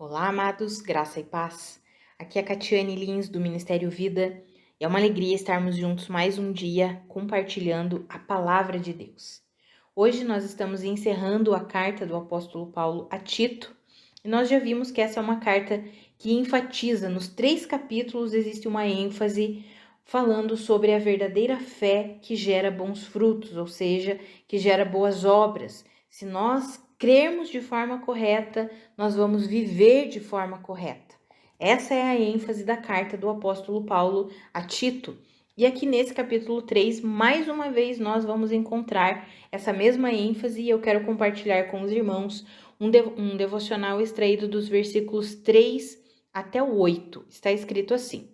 Olá, amados, graça e paz. Aqui é a Catiane Lins, do Ministério Vida, e é uma alegria estarmos juntos mais um dia compartilhando a palavra de Deus. Hoje nós estamos encerrando a carta do apóstolo Paulo a Tito, e nós já vimos que essa é uma carta que enfatiza, nos 3 capítulos existe uma ênfase falando sobre a verdadeira fé que gera bons frutos, ou seja, que gera boas obras. Se nós crermos de forma correta, nós vamos viver de forma correta. Essa é a ênfase da carta do apóstolo Paulo a Tito. E aqui nesse capítulo 3, mais uma vez nós vamos encontrar essa mesma ênfase e eu quero compartilhar com os irmãos um devocional extraído dos versículos 3 até o 8. Está escrito assim: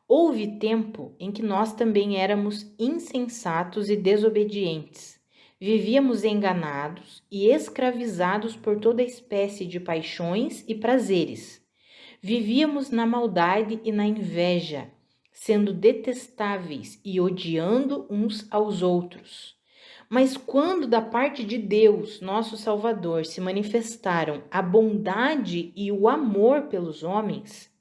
Houve tempo em que nós também éramos insensatos e desobedientes. Vivíamos enganados e escravizados por toda espécie de paixões e prazeres. Vivíamos na maldade e na inveja, sendo detestáveis e odiando uns aos outros. Mas quando da parte de Deus, nosso Salvador, se manifestaram a bondade e o amor pelos homens,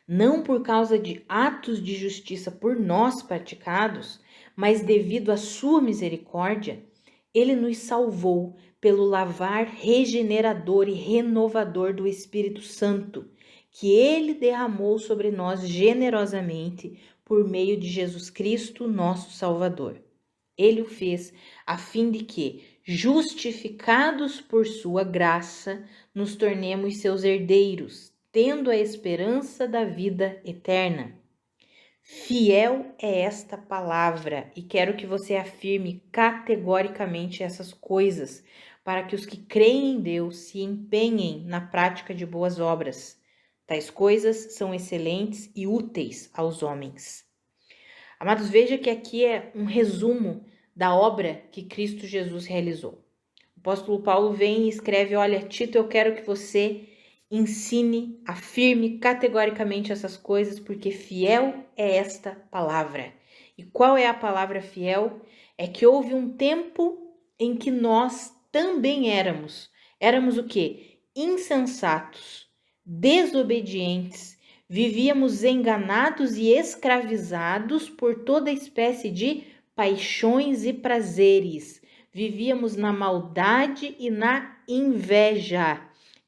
não por causa de atos de justiça por nós praticados, mas devido à sua misericórdia, ele nos salvou pelo lavar regenerador e renovador do Espírito Santo, que ele derramou sobre nós generosamente por meio de Jesus Cristo, nosso Salvador. Ele o fez a fim de que, justificados por sua graça, nos tornemos seus herdeiros, tendo a esperança da vida eterna. Fiel é esta palavra, e quero que você afirme categoricamente essas coisas, para que os que creem em Deus se empenhem na prática de boas obras. Tais coisas são excelentes e úteis aos homens. Amados, veja que aqui é um resumo da obra que Cristo Jesus realizou. O apóstolo Paulo vem e escreve: olha, Tito, eu quero que você ensine, afirme categoricamente essas coisas, porque fiel é esta palavra. E qual é a palavra fiel? É que houve um tempo em que nós também éramos o quê? Insensatos, desobedientes, vivíamos enganados e escravizados por toda espécie de paixões e prazeres. Vivíamos na maldade e na inveja.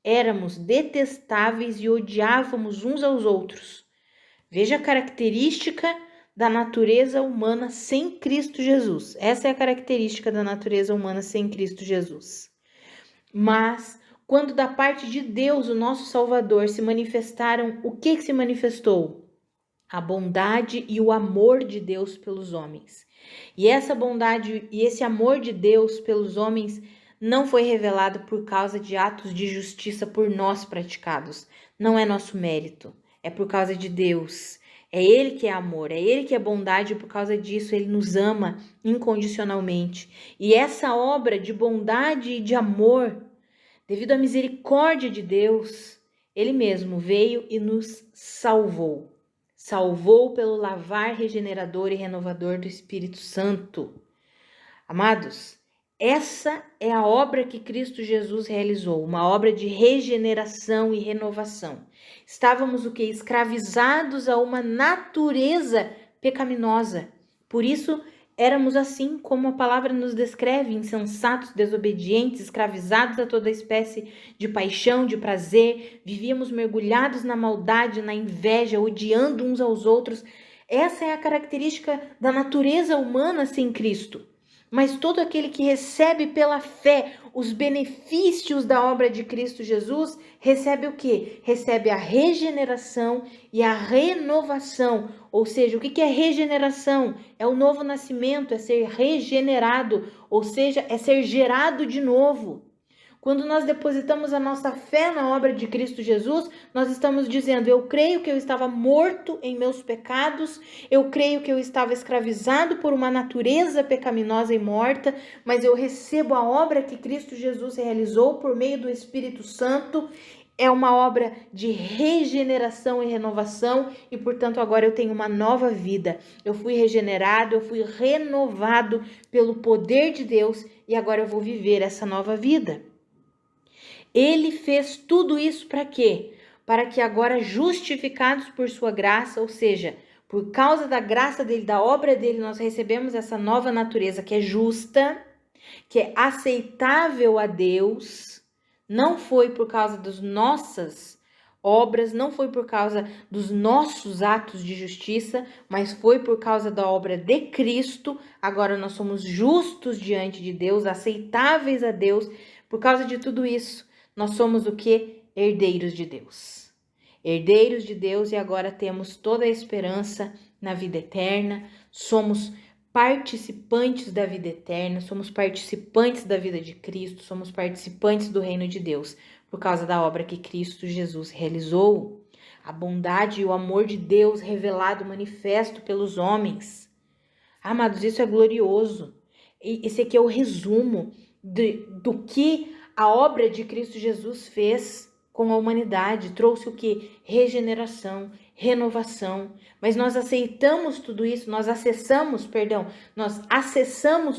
Éramos detestáveis e odiávamos uns aos outros. Veja a característica da natureza humana sem Cristo Jesus. Essa é a característica da natureza humana sem Cristo Jesus. Mas, quando da parte de Deus, o nosso Salvador, se manifestaram, o que se manifestou? A bondade e o amor de Deus pelos homens. E essa bondade e esse amor de Deus pelos homens não foi revelado por causa de atos de justiça por nós praticados. Não é nosso mérito, é por causa de Deus. É Ele que é amor, é Ele que é bondade, e por causa disso Ele nos ama incondicionalmente. E essa obra de bondade e de amor, devido à misericórdia de Deus, Ele mesmo veio e nos salvou. Salvou pelo lavar regenerador e renovador do Espírito Santo. Amados, essa é a obra que Cristo Jesus realizou, uma obra de regeneração e renovação. Estávamos o que? Escravizados a uma natureza pecaminosa. Por isso, éramos assim como a palavra nos descreve, insensatos, desobedientes, escravizados a toda espécie de paixão, de prazer, vivíamos mergulhados na maldade, na inveja, odiando uns aos outros. Essa é a característica da natureza humana sem Cristo. Mas todo aquele que recebe pela fé os benefícios da obra de Cristo Jesus, recebe o quê? Recebe a regeneração e a renovação. Ou seja, o que é regeneração? É o novo nascimento, é ser regenerado, ou seja, é ser gerado de novo. Quando nós depositamos a nossa fé na obra de Cristo Jesus, nós estamos dizendo: eu creio que eu estava morto em meus pecados, eu creio que eu estava escravizado por uma natureza pecaminosa e morta, mas eu recebo a obra que Cristo Jesus realizou por meio do Espírito Santo. É uma obra de regeneração e renovação e, portanto, agora eu tenho uma nova vida. Eu fui regenerado, eu fui renovado pelo poder de Deus e agora eu vou viver essa nova vida. Ele fez tudo isso para quê? Para que agora, justificados por sua graça, ou seja, por causa da graça dele, da obra dele, nós recebemos essa nova natureza que é justa, que é aceitável a Deus. Não foi por causa das nossas obras, não foi por causa dos nossos atos de justiça, mas foi por causa da obra de Cristo. Agora nós somos justos diante de Deus, aceitáveis a Deus. Por causa de tudo isso, nós somos o quê? Herdeiros de Deus. Herdeiros de Deus, e agora temos toda a esperança na vida eterna. Somos participantes da vida eterna, somos participantes da vida de Cristo, somos participantes do reino de Deus, por causa da obra que Cristo Jesus realizou. A bondade e o amor de Deus revelado, manifesto pelos homens. Amados, isso é glorioso. Esse aqui é o resumo do que a obra de Cristo Jesus fez com a humanidade. Trouxe o que? Regeneração, renovação. Mas nós aceitamos tudo isso, nós acessamos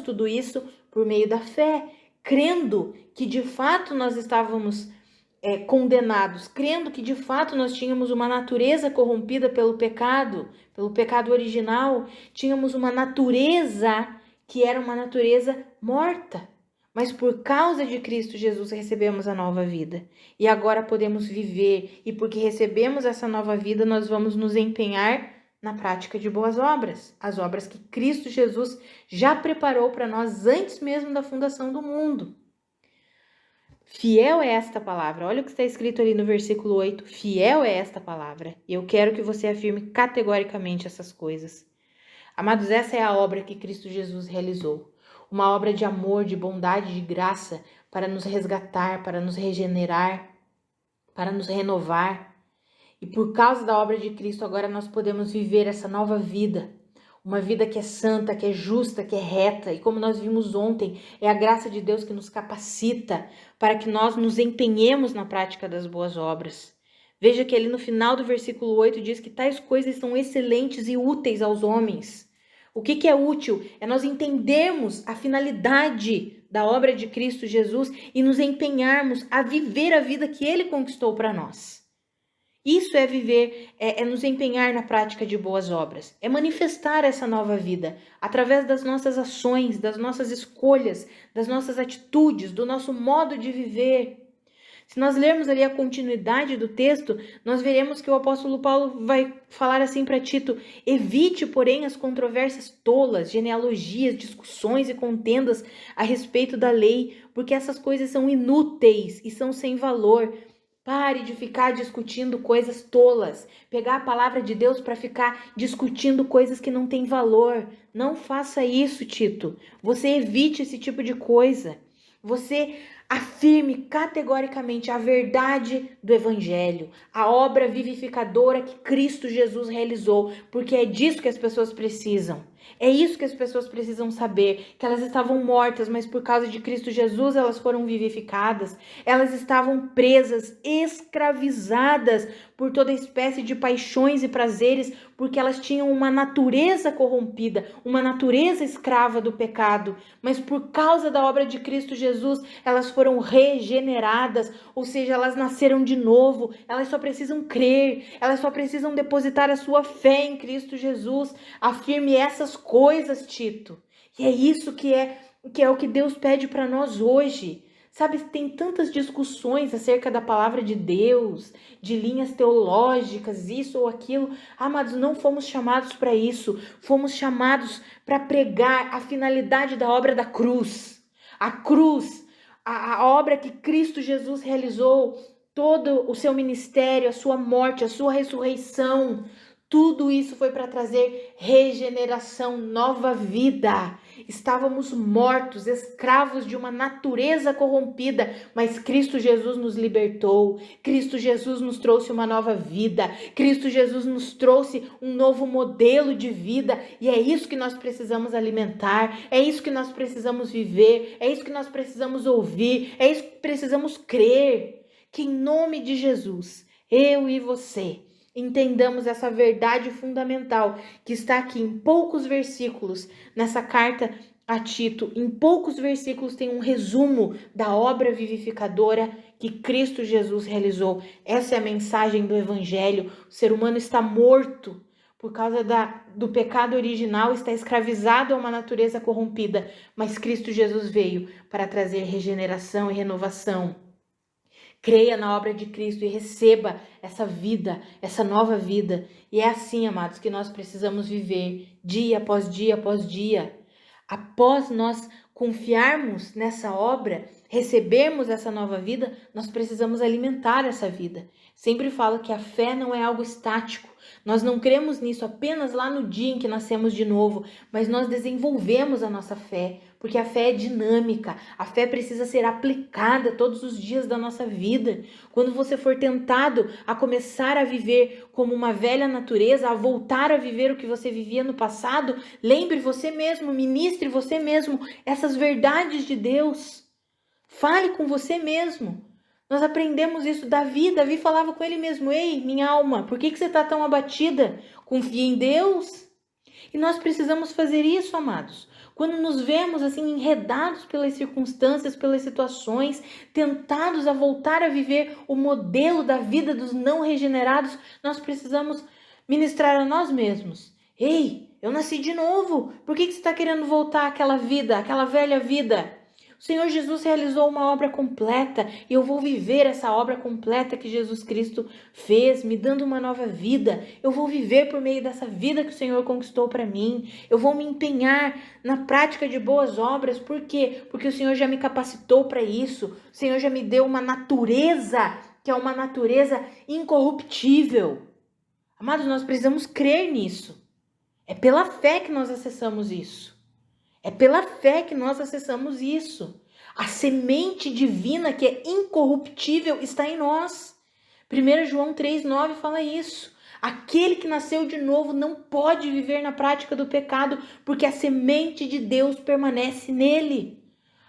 tudo isso por meio da fé, crendo que de fato nós estávamos condenados, crendo que de fato nós tínhamos uma natureza corrompida pelo pecado original, tínhamos uma natureza que era uma natureza morta. Mas por causa de Cristo Jesus recebemos a nova vida. E agora podemos viver. E porque recebemos essa nova vida, nós vamos nos empenhar na prática de boas obras. As obras que Cristo Jesus já preparou para nós antes mesmo da fundação do mundo. Fiel é esta palavra. Olha o que está escrito ali no versículo 8. Fiel é esta palavra. E eu quero que você afirme categoricamente essas coisas. Amados, essa é a obra que Cristo Jesus realizou. Uma obra de amor, de bondade, de graça, para nos resgatar, para nos regenerar, para nos renovar. E por causa da obra de Cristo, agora nós podemos viver essa nova vida. Uma vida que é santa, que é justa, que é reta. E como nós vimos ontem, é a graça de Deus que nos capacita para que nós nos empenhemos na prática das boas obras. Veja que ali no final do versículo 8 diz que tais coisas são excelentes e úteis aos homens. O que é útil? É nós entendermos a finalidade da obra de Cristo Jesus e nos empenharmos a viver a vida que Ele conquistou para nós. Isso é viver, é nos empenhar na prática de boas obras. É manifestar essa nova vida através das nossas ações, das nossas escolhas, das nossas atitudes, do nosso modo de viver. Se nós lermos ali a continuidade do texto, nós veremos que o apóstolo Paulo vai falar assim para Tito: evite, porém, as controvérsias tolas, genealogias, discussões e contendas a respeito da lei, porque essas coisas são inúteis e são sem valor. Pare de ficar discutindo coisas tolas, pegar a palavra de Deus para ficar discutindo coisas que não têm valor. Não faça isso, Tito. Você evite esse tipo de coisa. Você afirme categoricamente a verdade do Evangelho, a obra vivificadora que Cristo Jesus realizou, porque é disso que as pessoas precisam. É isso que as pessoas precisam saber, que elas estavam mortas, mas por causa de Cristo Jesus elas foram vivificadas. Elas estavam presas, escravizadas por toda espécie de paixões e prazeres, porque elas tinham uma natureza corrompida, uma natureza escrava do pecado. Mas por causa da obra de Cristo Jesus, elas foram regeneradas, ou seja, elas nasceram de novo. Elas só precisam crer, elas só precisam depositar a sua fé em Cristo Jesus. Afirme essas coisas, Tito. E é isso que é o que Deus pede para nós hoje. Sabe, tem tantas discussões acerca da palavra de Deus, de linhas teológicas, isso ou aquilo. Amados, não fomos chamados para isso. Fomos chamados para pregar a finalidade da obra da cruz. A cruz, a obra que Cristo Jesus realizou, todo o seu ministério, a sua morte, a sua ressurreição. Tudo isso foi para trazer regeneração, nova vida. Estávamos mortos, escravos de uma natureza corrompida, mas Cristo Jesus nos libertou. Cristo Jesus nos trouxe uma nova vida. Cristo Jesus nos trouxe um novo modelo de vida. E é isso que nós precisamos alimentar, é isso que nós precisamos viver, é isso que nós precisamos ouvir, é isso que precisamos crer. Que em nome de Jesus, eu e você entendamos essa verdade fundamental que está aqui em poucos versículos nessa carta a Tito, em poucos versículos, tem um resumo da obra vivificadora que Cristo Jesus realizou. Essa é a mensagem do Evangelho. O ser humano está morto por causa do pecado original, está escravizado a uma natureza corrompida, mas Cristo Jesus veio para trazer regeneração e renovação. Creia na obra de Cristo e receba essa vida, essa nova vida. E é assim, amados, que nós precisamos viver dia após dia após dia. Após nós confiarmos nessa obra, recebermos essa nova vida, nós precisamos alimentar essa vida. Sempre falo que a fé não é algo estático. Nós não cremos nisso apenas lá no dia em que nascemos de novo, mas nós desenvolvemos a nossa fé, porque a fé é dinâmica, a fé precisa ser aplicada todos os dias da nossa vida. Quando você for tentado a começar a viver como uma velha natureza, a voltar a viver o que você vivia no passado, lembre você mesmo, ministre você mesmo essas verdades de Deus. Fale com você mesmo. Nós aprendemos isso Davi falava com ele mesmo: ei, minha alma, por que você está tão abatida? Confia em Deus. E nós precisamos fazer isso, amados. Quando nos vemos assim enredados pelas circunstâncias, pelas situações, tentados a voltar a viver o modelo da vida dos não regenerados, nós precisamos ministrar a nós mesmos: ei, eu nasci de novo. Por que você está querendo voltar àquela vida, àquela velha vida? O Senhor Jesus realizou uma obra completa e eu vou viver essa obra completa que Jesus Cristo fez, me dando uma nova vida. Eu vou viver por meio dessa vida que o Senhor conquistou para mim. Eu vou me empenhar na prática de boas obras. Por quê? Porque o Senhor já me capacitou para isso. O Senhor já me deu uma natureza que é uma natureza incorruptível. Amados, nós precisamos crer nisso. É pela fé que nós acessamos isso. É pela fé que nós acessamos isso. A semente divina que é incorruptível está em nós. 1 João 3,9 fala isso. Aquele que nasceu de novo não pode viver na prática do pecado, porque a semente de Deus permanece nele.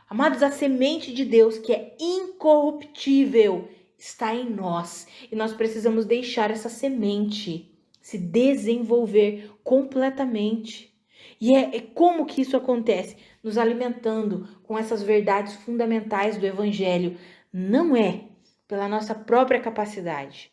Amados, a semente de Deus que é incorruptível está em nós. E nós precisamos deixar essa semente se desenvolver completamente. E é como que isso acontece? Nos alimentando com essas verdades fundamentais do Evangelho. Não é pela nossa própria capacidade.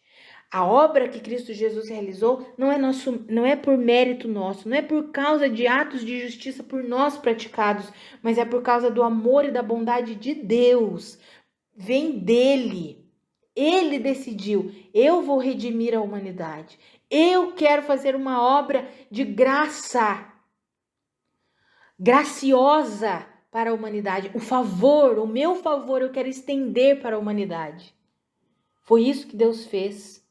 A obra que Cristo Jesus realizou não é por mérito nosso, não é por causa de atos de justiça por nós praticados, mas é por causa do amor e da bondade de Deus. Vem dele. Ele decidiu: eu vou redimir a humanidade. Eu quero fazer uma obra de graça, graciosa para a humanidade. O meu favor eu quero estender para a humanidade. Foi isso que Deus fez.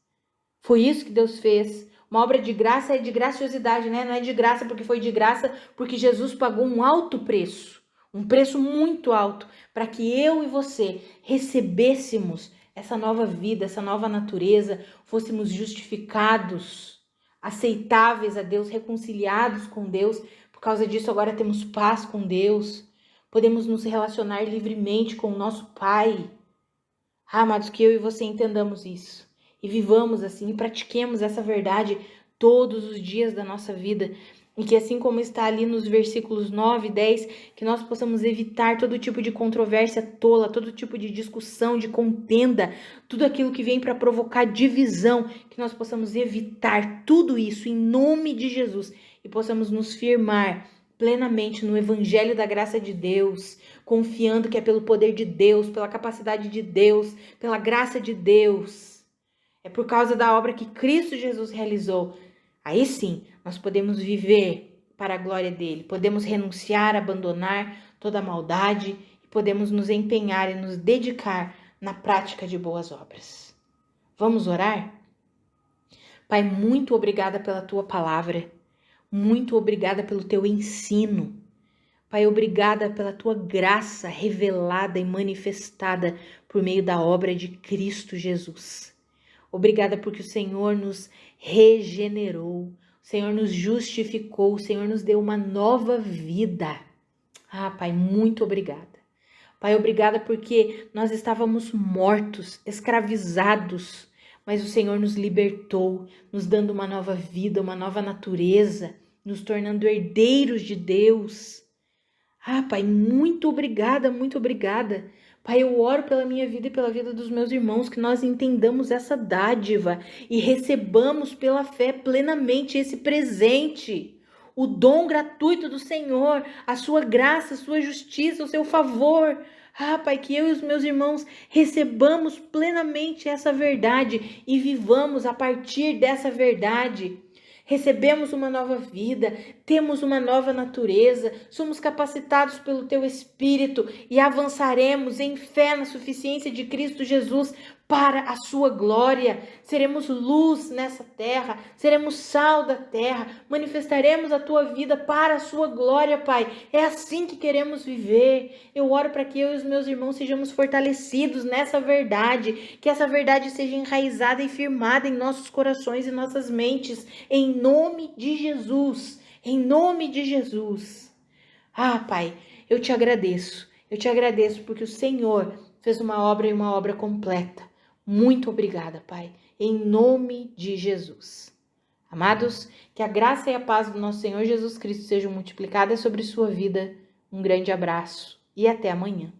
Foi isso que Deus fez. Uma obra de graça é de graciosidade, né? Não é de graça porque foi de graça, porque Jesus pagou um alto preço. Um preço muito alto para que eu e você recebêssemos essa nova vida, essa nova natureza, fôssemos justificados, aceitáveis a Deus, reconciliados com Deus. Por causa disso, agora temos paz com Deus. Podemos nos relacionar livremente com o nosso Pai. Amados, que eu e você entendamos isso. E vivamos assim, e pratiquemos essa verdade todos os dias da nossa vida. E que assim como está ali nos versículos 9 e 10, que nós possamos evitar todo tipo de controvérsia tola, todo tipo de discussão, de contenda, tudo aquilo que vem para provocar divisão, que nós possamos evitar tudo isso em nome de Jesus e possamos nos firmar plenamente no Evangelho da graça de Deus, confiando que é pelo poder de Deus, pela capacidade de Deus, pela graça de Deus. É por causa da obra que Cristo Jesus realizou. Aí sim, nós podemos viver para a glória dele, podemos renunciar, abandonar toda a maldade e podemos nos empenhar e nos dedicar na prática de boas obras. Vamos orar? Pai, muito obrigada pela tua palavra, muito obrigada pelo teu ensino. Pai, obrigada pela tua graça revelada e manifestada por meio da obra de Cristo Jesus. Obrigada porque o Senhor nos regenerou, o Senhor nos justificou, o Senhor nos deu uma nova vida. Pai, muito obrigada. Pai, obrigada porque nós estávamos mortos, escravizados, mas o Senhor nos libertou, nos dando uma nova vida, uma nova natureza, nos tornando herdeiros de Deus. Pai, muito obrigada, muito obrigada. Pai, eu oro pela minha vida e pela vida dos meus irmãos, que nós entendamos essa dádiva e recebamos pela fé plenamente esse presente, o dom gratuito do Senhor, a sua graça, a sua justiça, o seu favor. Pai, que eu e os meus irmãos recebamos plenamente essa verdade e vivamos a partir dessa verdade. Recebemos uma nova vida, temos uma nova natureza, somos capacitados pelo Teu Espírito e avançaremos em fé na suficiência de Cristo Jesus para a Sua glória. Seremos luz nessa terra, seremos sal da terra, manifestaremos a Tua vida para a Sua glória, Pai. É assim que queremos viver. Eu oro para que eu e os meus irmãos sejamos fortalecidos nessa verdade, que essa verdade seja enraizada e firmada em nossos corações e nossas mentes, em nome de Jesus. Em nome de Jesus. Pai, eu te agradeço. Eu te agradeço porque o Senhor fez uma obra e uma obra completa. Muito obrigada, Pai. Em nome de Jesus. Amados, que a graça e a paz do nosso Senhor Jesus Cristo sejam multiplicadas sobre sua vida. Um grande abraço e até amanhã.